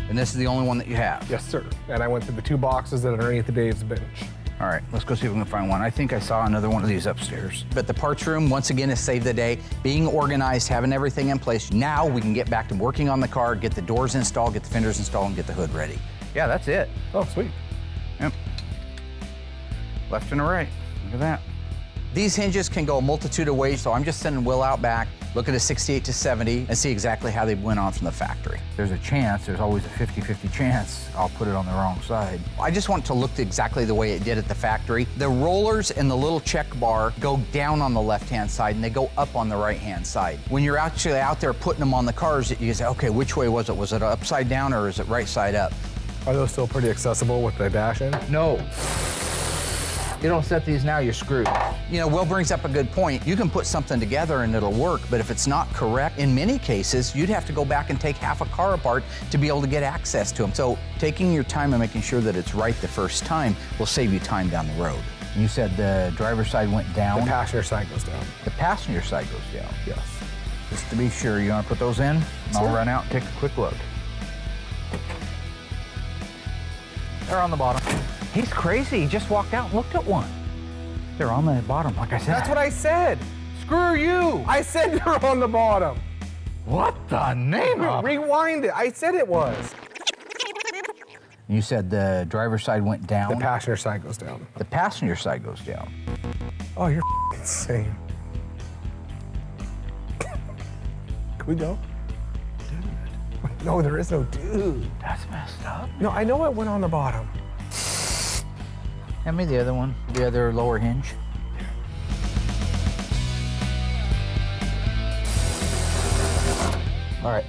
And this is the only one that you have? Yes, sir. And I went through the 2 boxes that are underneath the Dave's bench. All right, let's go see if we can find one. I think I saw another one of these upstairs. But the parts room, once again, is save the day. Being organized, having everything in place. Now we can get back to working on the car, get the doors installed, get the fenders installed, and get the hood ready. Yeah, that's it. Oh, sweet. Yep. Left and a right, look at that. These hinges can go a multitude of ways, so I'm just sending Will out back, look at a 68 to 70, and see exactly how they went on from the factory. There's a chance, there's always a 50-50 chance I'll put it on the wrong side. I just want it to look exactly the way it did at the factory. The rollers and the little check bar go down on the left-hand side and they go up on the right-hand side. When you're actually out there putting them on the cars, you say, okay, which way was it? Was it upside down or is it right side up? Are those still pretty accessible with the dash in? No. You don't set these now, you're screwed. You know, Will brings up a good point. You can put something together and it'll work, but if it's not correct, in many cases, you'd have to go back and take half a car apart to be able to get access to them. So taking your time and making sure that it's right the first time will save you time down the road. You said the driver's side went down? The passenger side goes down. The passenger side goes down? Yes. Just to be sure, you want to put those in? And I'll run out and take a quick look. They're on the bottom. He's crazy, he just walked out and looked at one. They're on the bottom, like I said. That's what I said. Screw you. I said they're on the bottom. What the name of? Rewind it, I said it was. You said the driver's side went down? The passenger side goes down. The passenger side goes down. Oh, you're insane. Can we go? Dude. No, there is no dude. That's messed up. No, I know it went on the bottom. Hand me the other one, the other lower hinge. All right,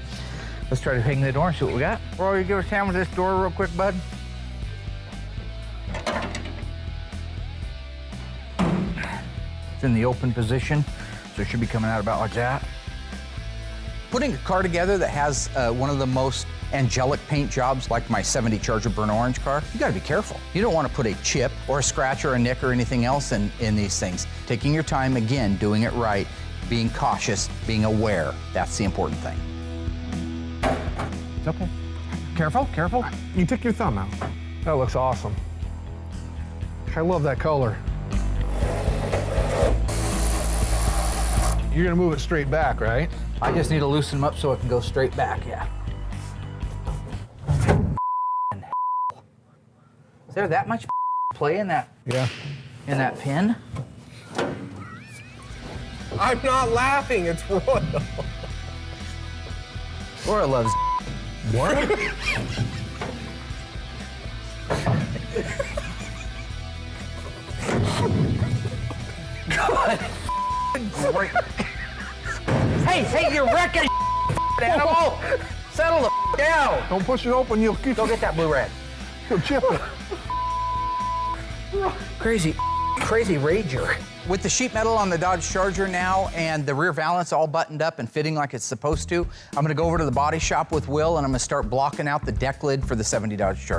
let's try to hang the door and see what we got. Roy, you give us a hand with this door real quick, bud. It's in the open position, so it should be coming out about like that. Putting a car together that has one of the most angelic paint jobs, like my 70 Charger burnt orange car, you gotta be careful. You don't wanna put a chip or a scratch or a nick or anything else in these things. Taking your time, again, doing it right, being cautious, being aware, that's the important thing. It's okay. Careful, careful. You took your thumb out. That looks awesome. I love that color. You're gonna move it straight back, right? I just need to loosen them up so it can go straight back, yeah. Is there that much play in that? Yeah. In that pin? I'm not laughing, it's royal. Laura loves What? Good. Great. Hey, you're wrecking animal! Settle the down! Don't push it open, you'll keep Go get that blue rag. You'll chip it. Crazy rager. With the sheet metal on the Dodge Charger now and the rear valance all buttoned up and fitting like it's supposed to, I'm gonna go over to the body shop with Will and I'm gonna start blocking out the deck lid for the 70 Dodge Charger.